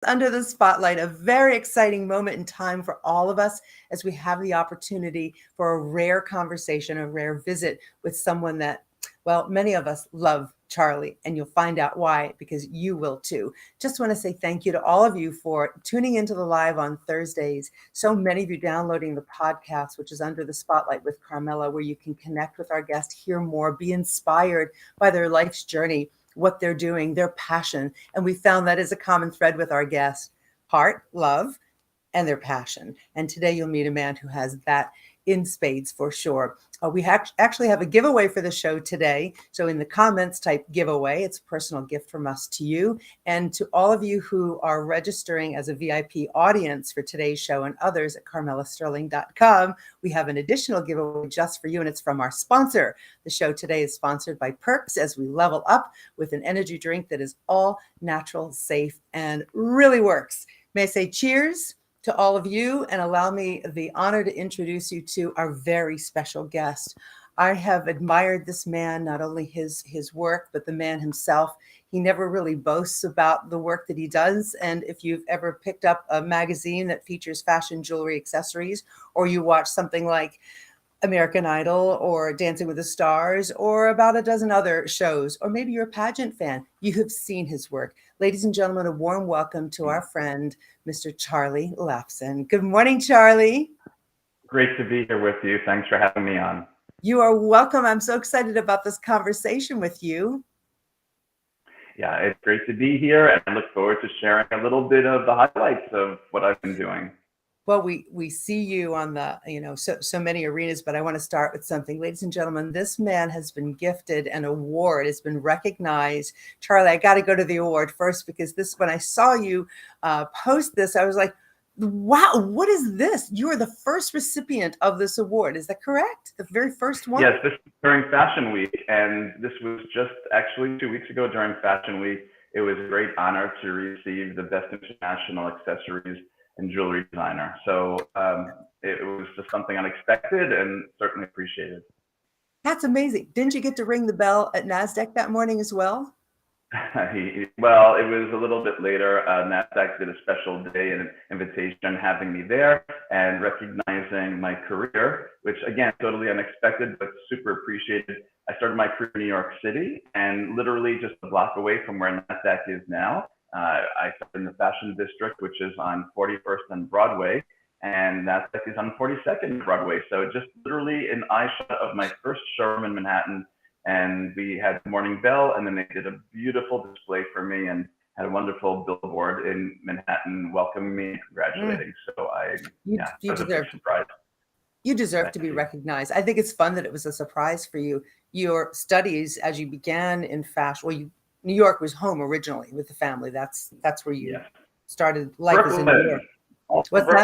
Under the Spotlight, a very exciting moment in time for all of us as we have the opportunity for a rare conversation, a rare visit with someone that, well, many of us love Charlie, and you'll find out why, because you will too. Just want to say thank you to all of you for tuning into the live on Thursdays. So many of you downloading the podcast, which is Under the Spotlight with Carmela, where you can connect with our guest, hear more, be inspired by their life's journey, what they're doing, their passion. And we found that is a common thread with our guests: heart, love, and their passion. And today you'll meet a man who has that in spades for sure. We actually have a giveaway for the show today. So in the comments, type giveaway. It's a personal gift from us to you. And to all of you who are registering as a VIP audience for today's show and others at carmelasterling.com, we have an additional giveaway just for you. And it's from our sponsor. The show today is sponsored by Perks, as we level up with an energy drink that is all natural, safe, and really works. May I say cheers to all of you, and allow me the honor to introduce you to our very special guest. I have admired this man, not only his work, but the man himself. He never really boasts about the work that he does. And if you've ever picked up a magazine that features fashion, jewelry, accessories, or you watch something like American Idol or Dancing with the Stars or about a dozen other shows, or maybe you're a pageant fan, you have seen his work. Ladies and gentlemen, a warm welcome to our friend, Mr. Charlie Lapson. Good morning, Charlie. Great to be here with you. Thanks for having me on. You are welcome. I'm so excited about this conversation with you. Yeah, it's great to be here, and I look forward to sharing a little bit of the highlights of what I've been doing. Well, we see you on the, so many arenas, but I want to start with something. Ladies and gentlemen, this man has been gifted an award, has been recognized. Charlie, I got to go to the award first, because when I saw you post this, I was like, wow, what is this? You are the first recipient of this award. Is that correct? The very first one? Yes, this is during Fashion Week, and this was just actually 2 weeks ago during Fashion Week. It was a great honor to receive the Best International Accessories and Jewelry Designer. So it was just something unexpected and certainly appreciated. That's amazing. Didn't you get to ring the bell at NASDAQ that morning as well? Well, it was a little bit later. NASDAQ did a special day and an invitation having me there and recognizing my career, which again, totally unexpected, but super appreciated. I started my career in New York City, and literally just a block away from where NASDAQ is now. I started in the Fashion District, which is on 41st and Broadway, and NASDAQ is on 42nd and Broadway. So just literally an eye shot of my first showroom in Manhattan. And we had the morning bell, and then they did a beautiful display for me and had a wonderful billboard in Manhattan welcoming me and congratulating. So you deserve, surprise. You deserve to be recognized. I think it's fun that it was a surprise for you. Your studies, as you began in fashion, well, New York was home originally with the family. That's where you started life. Brooklyn. As in New York. What's Brooklyn.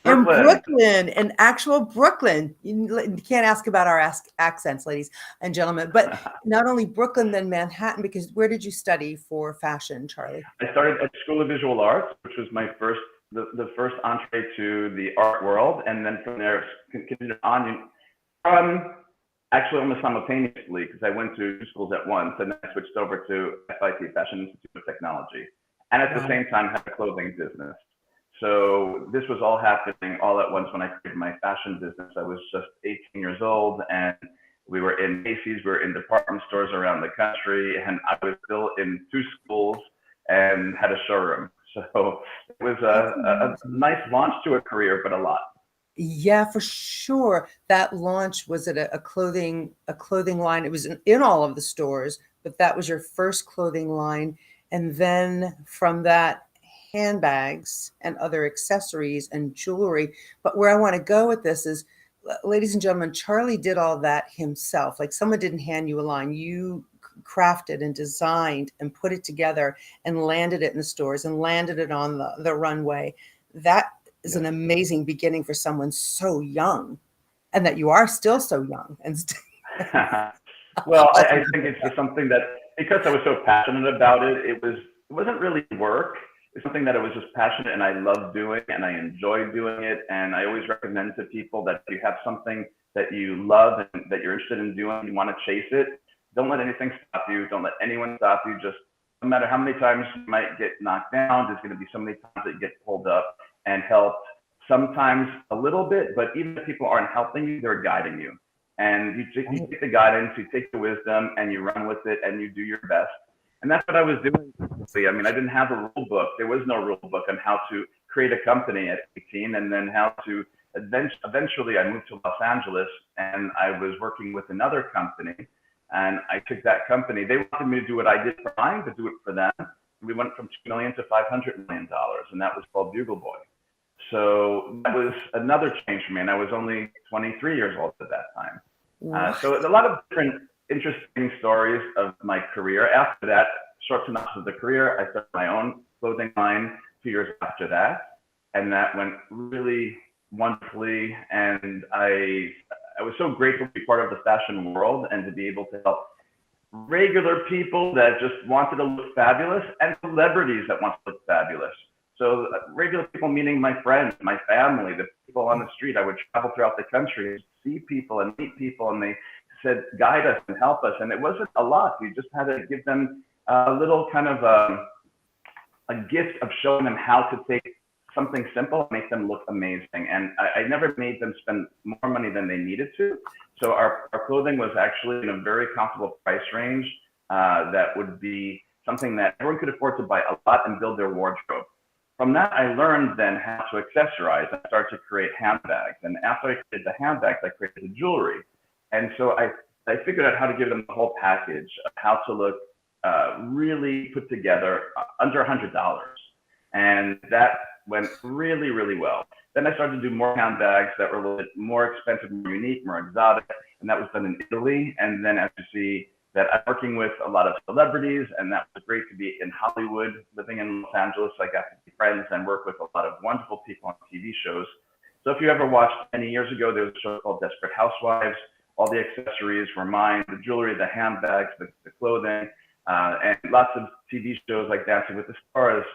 That? In Brooklyn, in actual Brooklyn. You can't ask about our accents, ladies and gentlemen. But not only Brooklyn, then Manhattan, because where did you study for fashion, Charlie? I started at School of Visual Arts, which was my first, the first entree to the art world. And then from there, continued on. Actually, almost simultaneously, because I went to two schools at once, and then I switched over to FIT, Fashion Institute of Technology. And at the same time, had a clothing business. So this was all happening all at once when I created my fashion business. I was just 18 years old, and we were in Macy's, we were in department stores around the country, and I was still in two schools and had a showroom. So it was a nice launch to a career, but a lot. Yeah, for sure. That launch was at a clothing line. It was in all of the stores, but that was your first clothing line. And then from that, handbags and other accessories and jewelry. But where I want to go with this is, ladies and gentlemen, Charlie did all that himself. Like, someone didn't hand you a line. You crafted and designed and put it together and landed it in the stores and landed it on the runway. That is an amazing beginning for someone so young, and that you are still so young. And well, I think it's just something that, because I was so passionate about it, it wasn't really work. It's something that I was just passionate and I love doing and I enjoy doing it. And I always recommend to people that if you have something that you love and that you're interested in doing, you want to chase it, don't let anything stop you. Don't let anyone stop you. Just no matter how many times you might get knocked down, there's going to be so many times that you get pulled up and helped. Sometimes a little bit, but even if people aren't helping you, they're guiding you. And you take the guidance, you take the wisdom, and you run with it, and you do your best. And that's what I was doing. I mean, I didn't have a rule book. There was no rule book on how to create a company at 18, and then how to eventually I moved to Los Angeles, and I was working with another company, and I took that company. They wanted me to do what I did for mine, but do it for them. We went from $2 million to $500 million, and that was called Bugle Boy. So that was another change for me, and I was only 23 years old at that time. So a lot of different interesting stories of my career. After that, short synopsis of the career, I started my own clothing line 2 years after that, and that went really wonderfully. And I was so grateful to be part of the fashion world and to be able to help regular people that just wanted to look fabulous and celebrities that want to look fabulous. So regular people, meaning my friends, my family, the people on the street. I would travel throughout the country and see people and meet people, and they said, guide us and help us. And it wasn't a lot. You just had to give them a little kind of a gift of showing them how to take something simple and make them look amazing. And I never made them spend more money than they needed to. So our clothing was actually in a very comfortable price range that would be something that everyone could afford to buy a lot and build their wardrobe. From that, I learned then how to accessorize. I started to create handbags. And after I created the handbags, I created the jewelry. And so I figured out how to give them the whole package of how to look really put together under $100. And that went really, really well. Then I started to do more handbags that were a little bit more expensive, more unique, more exotic. And that was done in Italy. And then as you see, that I'm working with a lot of celebrities, and that was great to be in Hollywood, living in Los Angeles. I got to be friends and work with a lot of wonderful people on TV shows. So if you ever watched many years ago, there was a show called Desperate Housewives. All the accessories were mine, the jewelry, the handbags, the clothing, and lots of TV shows like Dancing with the Stars.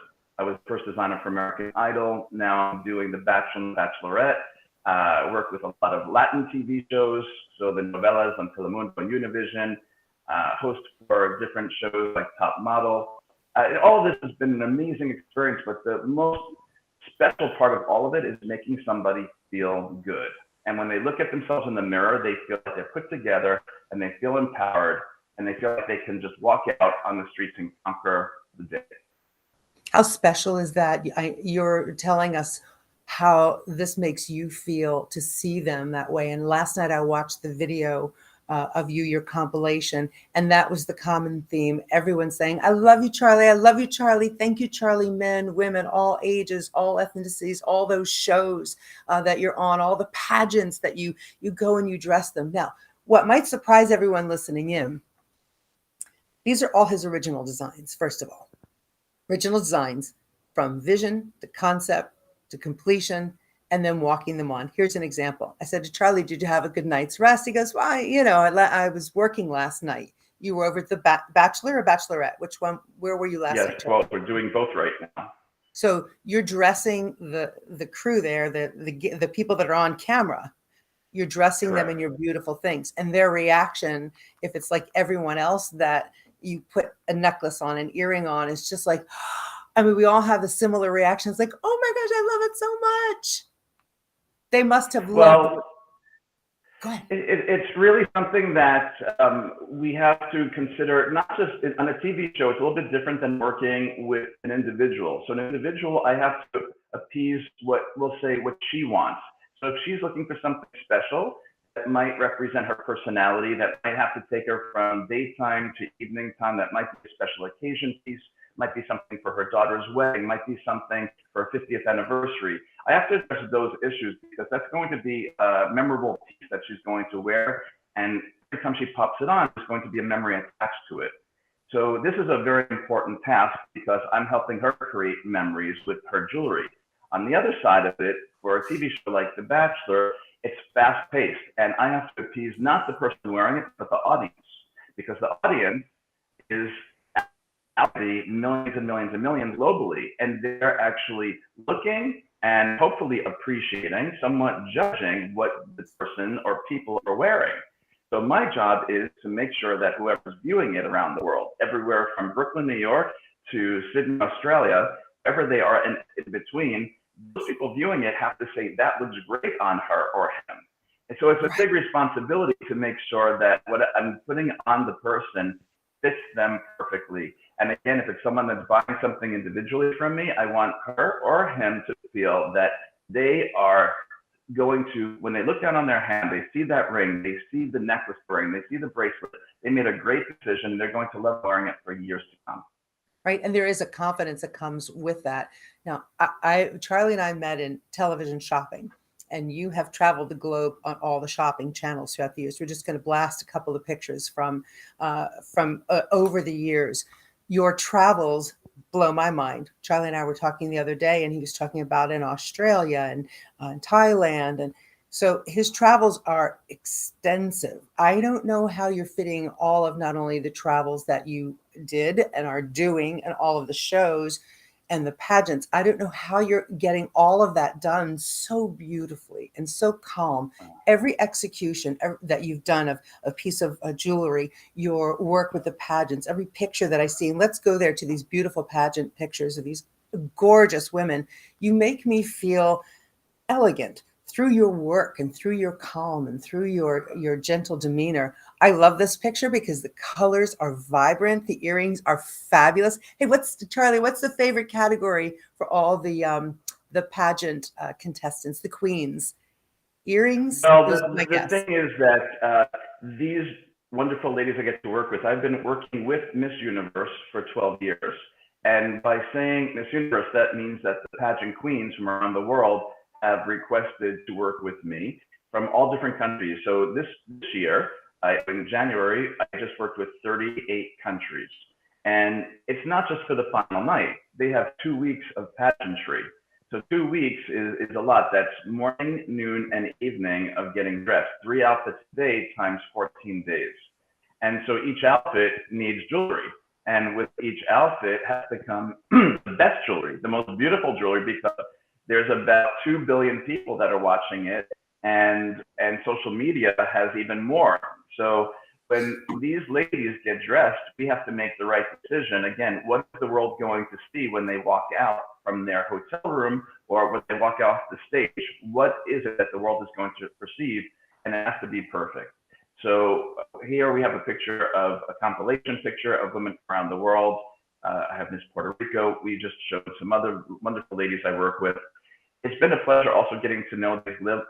I was the first designer for American Idol. Now I'm doing The Bachelor and Bachelorette. I work with a lot of Latin TV shows, so the novellas on Telemundo and Univision. Host for different shows like Top Model. All of this has been an amazing experience, but the most special part of all of it is making somebody feel good. And when they look at themselves in the mirror, they feel like they're put together and they feel empowered and they feel like they can just walk out on the streets and conquer the day. How special is that? You're telling us how this makes you feel to see them that way. And last night I watched the video of you, your compilation, and that was the common theme. Everyone saying, I love you, Charlie. I love you, Charlie. Thank you, Charlie. Men, women, all ages, all ethnicities, all those shows that you're on, all the pageants that you go and you dress them. Now, what might surprise everyone listening in, these are all his original designs, first of all. Original designs from vision to concept to completion, and then walking them on. Here's an example. I said to Charlie, did you have a good night's rest? He goes, well, I was working last night. You were over at the Bachelor or Bachelorette? Which one? Where were you last night? Yes, well, we're doing both right now. So you're dressing the crew there, the people that are on camera. You're dressing Correct. them in your beautiful things. And their reaction, if it's like everyone else that you put a necklace on, an earring on, it's just like, I mean, we all have the similar reactions like, oh my gosh, I love it so much. They must have loved it. Go ahead. It's really something that we have to consider, not just on a TV show. It's a little bit different than working with an individual. So an individual, I have to appease what she wants. So if she's looking for something special that might represent her personality, that might have to take her from daytime to evening time, that might be a special occasion piece, might be something for her daughter's wedding, might be something for her 50th anniversary. I have to address those issues because that's going to be a memorable piece that she's going to wear. And every time she pops it on, there's going to be a memory attached to it. So this is a very important task because I'm helping her create memories with her jewelry. On the other side of it, for a TV show like The Bachelor, it's fast paced. And I have to appease not the person wearing it, but the audience. Because the audience is out the millions and millions and millions globally, and they're actually looking and hopefully appreciating, somewhat judging what the person or people are wearing. So my job is to make sure that whoever's viewing it around the world, everywhere from Brooklyn, New York to Sydney, Australia, wherever they are in between, those people viewing it have to say, that looks great on her or him. And so it's a big responsibility to make sure that what I'm putting on the person fits them perfectly. And again, if it's someone that's buying something individually from me, I want her or him to feel that they are going to, when they look down on their hand, they see that ring, they see the necklace ring, they see the bracelet, they made a great decision. They're going to love wearing it for years to come. Right. And there is a confidence that comes with that. Now, Charlie and I met in television shopping, and you have traveled the globe on all the shopping channels throughout the years. We're just going to blast a couple of pictures from over the years. Your travels blow my mind. Charlie and I were talking the other day, and he was talking about in Australia and Thailand. And so his travels are extensive. I don't know how you're fitting all of not only the travels that you did and are doing and all of the shows and the pageants. I don't know how you're getting all of that done so beautifully and so calm. Every execution that you've done of a piece of jewelry, your work with the pageants, every picture that I see, and let's go there to these beautiful pageant pictures of these gorgeous women. You make me feel elegant through your work and through your calm and through your gentle demeanor. I love this picture because the colors are vibrant. The earrings are fabulous. Hey, Charlie, what's the favorite category for all the pageant contestants, the queens? Earrings? Well, the thing is that these wonderful ladies I get to work with, I've been working with Miss Universe for 12 years. And by saying Miss Universe, that means that the pageant queens from around the world have requested to work with me from all different countries. So this year, in January, I just worked with 38 countries. And it's not just for the final night. They have 2 weeks of pageantry. So 2 weeks is a lot. That's morning, noon, and evening of getting dressed. 3 outfits a day times 14 days. And so each outfit needs jewelry. And with each outfit has to come the best jewelry, the most beautiful jewelry, because there's about 2 billion people that are watching it, and social media has even more. So when these ladies get dressed, we have to make the right decision. Again, what is the world going to see when they walk out from their hotel room or when they walk off the stage? What is it that the world is going to perceive? And it has to be perfect. So here we have a picture of a compilation picture of women around the world. I have Miss Puerto Rico. We just showed some other wonderful ladies I work with. It's been a pleasure also getting to know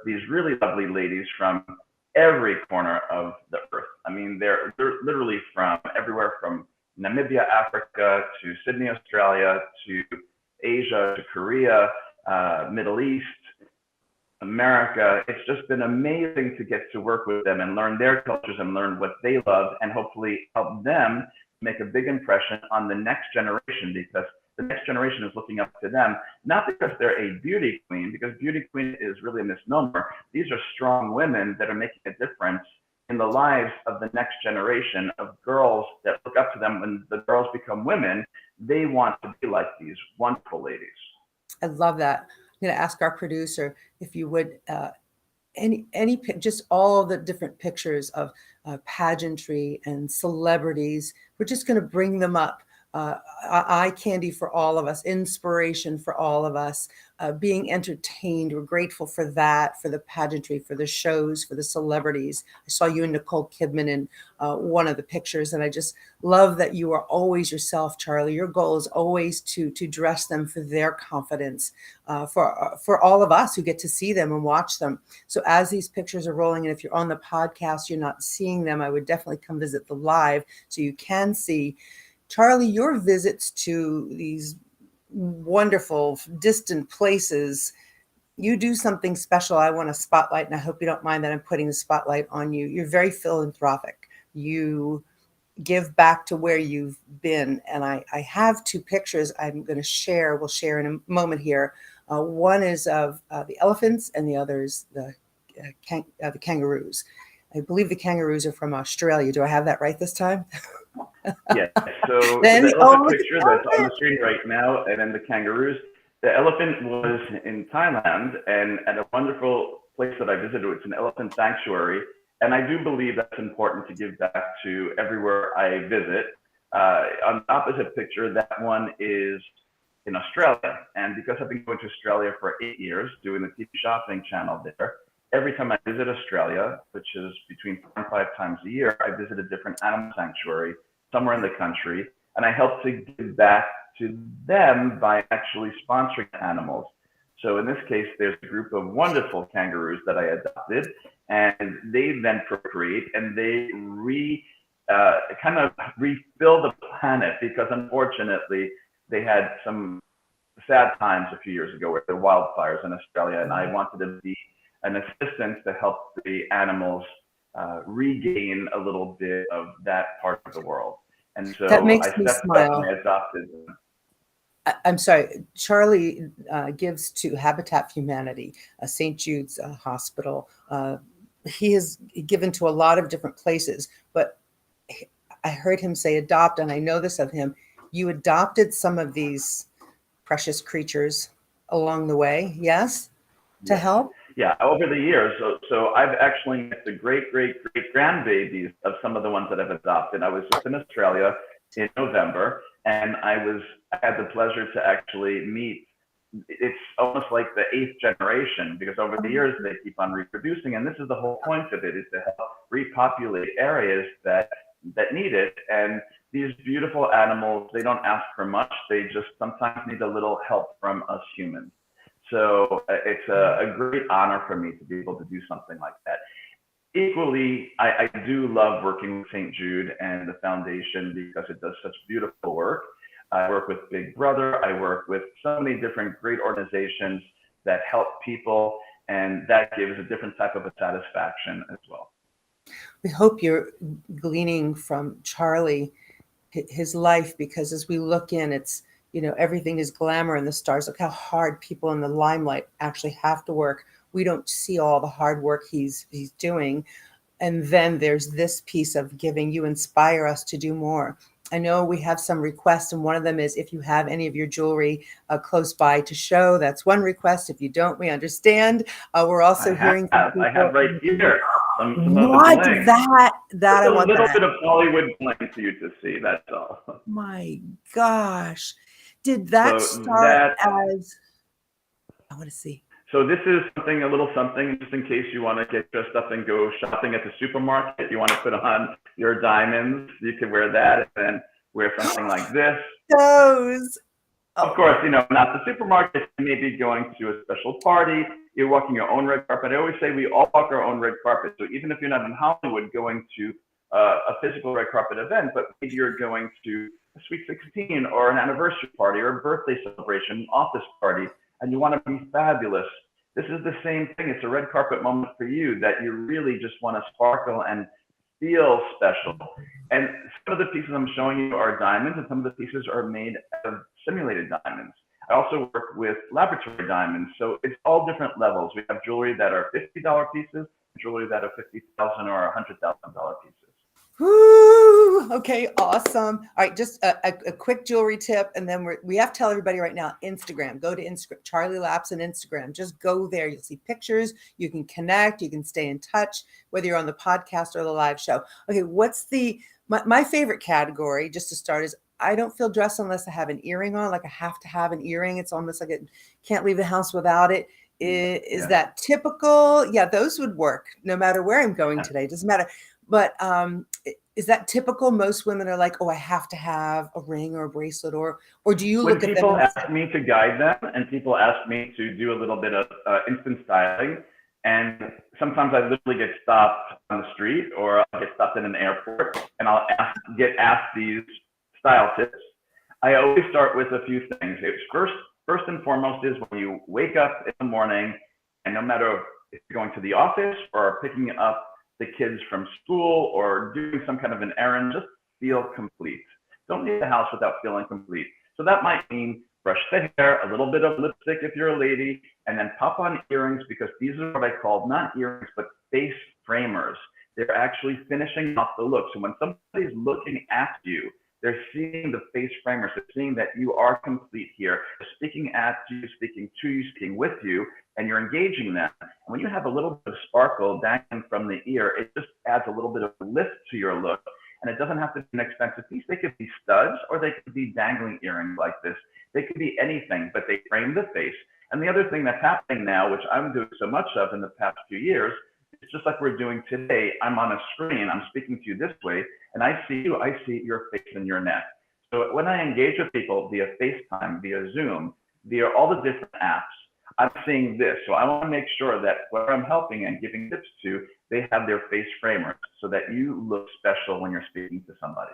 these really lovely ladies from every corner of the earth. I mean, they're literally from everywhere from Namibia, Africa, to Sydney, Australia, to Asia, to Korea, Middle East, America. It's just been amazing to get to work with them and learn their cultures and learn what they love, and hopefully help them make a big impression on the next generation, because the next generation is looking up to them, not because they're a beauty queen, because beauty queen is really a misnomer. These are strong women that are making a difference in the lives of the next generation of girls that look up to them. When the girls become women, they want to be like these wonderful ladies. I love that. I'm going to ask our producer if you would, just all the different pictures of pageantry and celebrities. We're just going to bring them up. Eye candy for all of us, inspiration for all of us, being entertained. We're grateful for that, for the pageantry, for the shows, for the celebrities. I saw you and Nicole Kidman in one of the pictures, and I just love that you are always yourself, Charlie. Your goal is always to dress them for their confidence, for all of us who get to see them and watch them. So as these pictures are rolling, and if you're on the podcast, you're not seeing them, I would definitely come visit the live so you can see. Charlie, your visits to these wonderful, distant places, you do something special I want to spotlight, and I hope you don't mind that I'm putting the spotlight on you. You're very philanthropic. You give back to where you've been. And I have 2 pictures I'm going to share. We'll share in a moment here. One is of the elephants, and the other is the kangaroos. I believe the kangaroos are from Australia. Do I have that right this time? Yes. So the elephant picture that's on the screen right now, and then the kangaroos. The elephant was in Thailand, and at a wonderful place that I visited. It's an elephant sanctuary, And I do believe that's important to give back to everywhere I visit. On the opposite picture, that one is in Australia. And because I've been going to Australia for 8 years, doing the TV shopping channel there, every time I visit Australia, which is between 4 and 5 times a year, I visit a different animal sanctuary somewhere in the country. And I help to give back to them by actually sponsoring animals. So in this case, there's a group of wonderful kangaroos that I adopted, and they then procreate and they kind of refill the planet, because unfortunately they had some sad times a few years ago with the wildfires in Australia, and I wanted to be an assistance to help the animals regain a little bit of that part of the world. And so That makes I me stepped smile. up and I adopted them. I'm sorry, Charlie gives to Habitat for Humanity, St. Jude's Hospital. He has given to a lot of different places, but I heard him say adopt, and I know this of him. You adopted some of these precious creatures along the way, yes, to help? Yeah, over the years. So I've actually met the great grandbabies of some of the ones that I've adopted. I was just in Australia in November, and I had the pleasure to actually meet. It's almost like the 8th generation, because over the years they keep on reproducing, and this is the whole point of it, is to help repopulate areas that need it. And these beautiful animals, they don't ask for much. They just sometimes need a little help from us humans. So it's a great honor for me to be able to do something like that. Equally, I do love working with St. Jude and the foundation, because it does such beautiful work. I work with Big Brother. I work with so many different great organizations that help people, and that gives a different type of a satisfaction as well. We hope you're gleaning from Charlie, his life, because as we look in, it's, everything is glamour and the stars. Look how hard people in the limelight actually have to work. We don't see all the hard work he's doing. And then there's this piece of giving. You inspire us to do more. I know we have some requests, and one of them is if you have any of your jewelry close by to show. That's one request. If you don't, we understand. We're also hearing from people. I have right here. What? That I want a little that. bit of Hollywood bling for you to see. That's all. My gosh, did that start as? I want to see. So this is a little something, just in case you want to get dressed up and go shopping at the supermarket. You want to put on your diamonds. You can wear that, and then wear something like this. Those. Of course, not the supermarket. You may be going to a special party. You're walking your own red carpet. I always say we all walk our own red carpet. So even if you're not in Hollywood going to a physical red carpet event, but maybe you're going to a Sweet 16 or an anniversary party or a birthday celebration, office party, and you want to be fabulous. This is the same thing. It's a red carpet moment for you that you really just want to sparkle and feel special. And some of the pieces I'm showing you are diamonds, and some of the pieces are made out of simulated diamonds. I also work with laboratory diamonds, so it's all different levels. We have jewelry that are $50 pieces, jewelry that are $50,000 or $100,000 pieces. Woo! Okay, awesome. All right, just a quick jewelry tip, and then we have to tell everybody right now, Instagram. Go to Instagram, Charlie Lapson Instagram. Just go there. You'll see pictures. You can connect. You can stay in touch, whether you're on the podcast or the live show. Okay, what's my favorite category, just to start, is I don't feel dressed unless I have an earring on. Like I have to have an earring. It's almost like I can't leave the house without it. Is that typical? Yeah, those would work no matter where I'm going today. Doesn't matter. But is that typical? Most women are like, oh, I have to have a ring or a bracelet, or do you look at them? When people ask me to guide them, and people ask me to do a little bit of instant styling, and sometimes I literally get stopped on the street, or I'll get stopped in an airport, and I'll get asked these style tips. I always start with a few things. First and foremost is when you wake up in the morning, and no matter if you're going to the office or picking up the kids from school or doing some kind of an errand, just feel complete. Don't leave the house without feeling complete. So that might mean brush the hair, a little bit of lipstick if you're a lady, and then pop on earrings, because these are what I call not earrings, but face framers. They're actually finishing off the look. So when somebody's looking at you, They're seeing the face framers. They're seeing that you are complete here. They're speaking at you, speaking to you, speaking with you, and you're engaging them. And when you have a little bit of sparkle dangling from the ear, it just adds a little bit of lift to your look. And it doesn't have to be an expensive piece. They could be studs or they could be dangling earrings like this. They could be anything, but they frame the face. And the other thing that's happening now, which I'm doing so much of in the past few years, it's just like we're doing today. I'm on a screen, I'm speaking to you this way, and I see you, I see your face and your neck. So when I engage with people via FaceTime, via Zoom, via all the different apps, I'm seeing this. So I want to make sure that where I'm helping and giving tips to, they have their face framers so that you look special when you're speaking to somebody.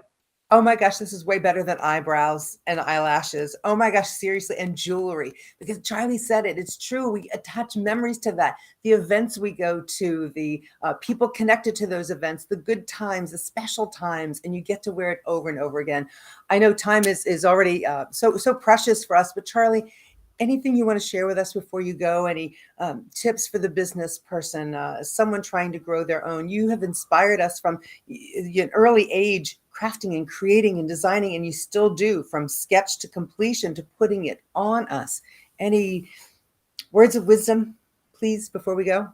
Oh my gosh, this is way better than eyebrows and eyelashes. Oh my gosh, seriously, and jewelry. Because Charlie said it, it's true. We attach memories to that. The events we go to, the people connected to those events, the good times, the special times, and you get to wear it over and over again. I know time is already so precious for us, but Charlie, anything you want to share with us before you go? Any tips for the business person, someone trying to grow their own? You have inspired us from an early age, crafting and creating and designing, and you still do, from sketch to completion to putting it on us. Any words of wisdom, please, before we go?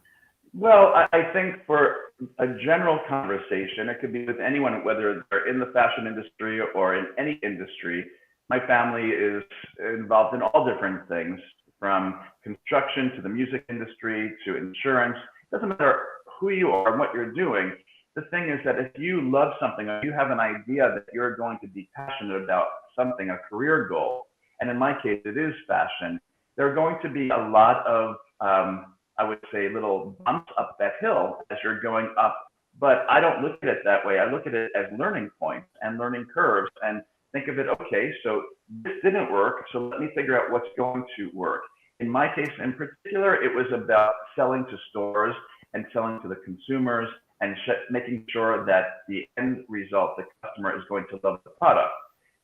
Well, I think for a general conversation, it could be with anyone, whether they're in the fashion industry or in any industry. My family is involved in all different things, from construction to the music industry to insurance. It doesn't matter who you are and what you're doing. The thing is that if you love something or you have an idea that you're going to be passionate about something, a career goal, and in my case, it is fashion, there are going to be a lot of, I would say, little bumps up that hill as you're going up. But I don't look at it that way. I look at it as learning points and learning curves, and think of it, okay, so this didn't work, so let me figure out what's going to work. In my case in particular, it was about selling to stores and selling to the consumers and making sure that the end result, the customer, is going to love the product.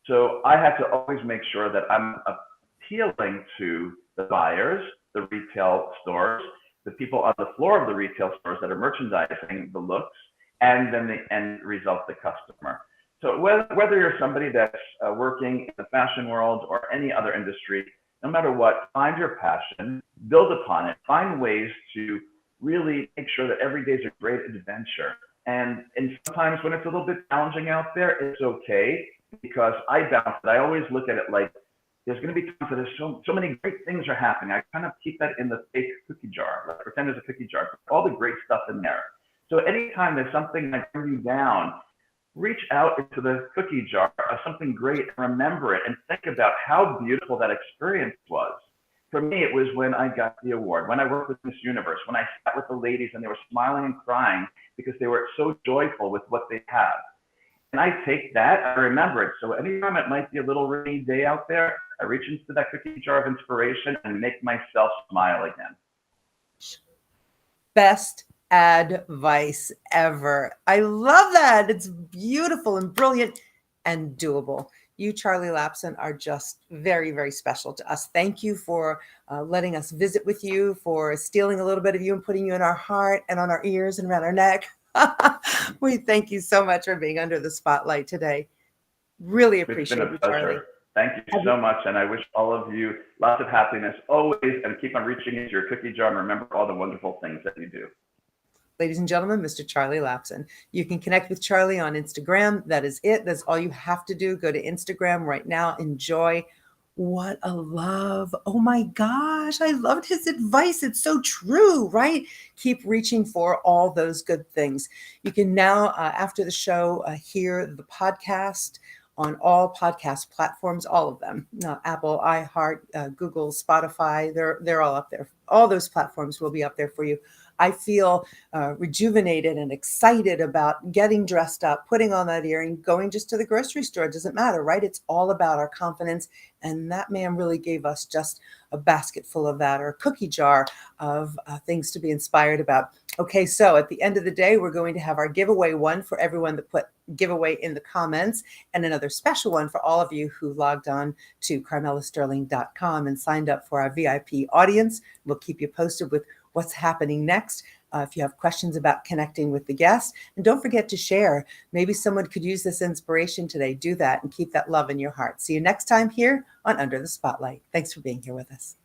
So I had to always make sure that I'm appealing to the buyers, the retail stores, the people on the floor of the retail stores that are merchandising the looks, and then the end result, the customer. So whether you're somebody that's working in the fashion world or any other industry, no matter what, find your passion, build upon it, find ways to really make sure that every day is a great adventure. And sometimes when it's a little bit challenging out there, it's okay, because I balance it. I always look at it like there's going to be times that there's so many great things are happening. I kind of keep that in the fake cookie jar, like pretend there's a cookie jar, all the great stuff in there. So anytime there's something that brings you down, reach out into the cookie jar of something great and remember it and think about how beautiful that experience was. For me, it was when I got the award, when I worked with Miss Universe, when I sat with the ladies and they were smiling and crying because they were so joyful with what they have. And I take that, I remember it. So anytime it might be a little rainy day out there, I reach into that cookie jar of inspiration and make myself smile again. Best advice ever. I love that. It's beautiful and brilliant and doable. You, Charlie Lapson, are just very, very special to us. Thank you for letting us visit with you, for stealing a little bit of you and putting you in our heart and on our ears and around our neck. We thank you so much for being under the spotlight today. Really appreciate it, Charlie. Thank you so much. And I wish all of you lots of happiness always, and keep on reaching into your cookie jar and remember all the wonderful things that you do. Ladies and gentlemen, Mr. Charlie Lapson. You can connect with Charlie on Instagram. That is it. That's all you have to do. Go to Instagram right now. Enjoy. What a love. Oh my gosh. I loved his advice. It's so true, right? Keep reaching for all those good things. You can now, after the show, hear the podcast on all podcast platforms, all of them, Apple, iHeart, Google, Spotify, they're all up there. All those platforms will be up there for you. I feel rejuvenated and excited about getting dressed up, putting on that earring, going just to the grocery store. It doesn't matter, right? It's all about our confidence. And that man really gave us just a basket full of that, or a cookie jar of things to be inspired about. Okay, so at the end of the day, we're going to have our giveaway one for everyone that put giveaway in the comments, and another special one for all of you who logged on to CarmelaSterling.com and signed up for our VIP audience. We'll keep you posted with what's happening next. if you have questions about connecting with the guest. And don't forget to share. Maybe someone could use this inspiration today. Do that and keep that love in your heart. See you next time here on Under the Spotlight. Thanks for being here with us.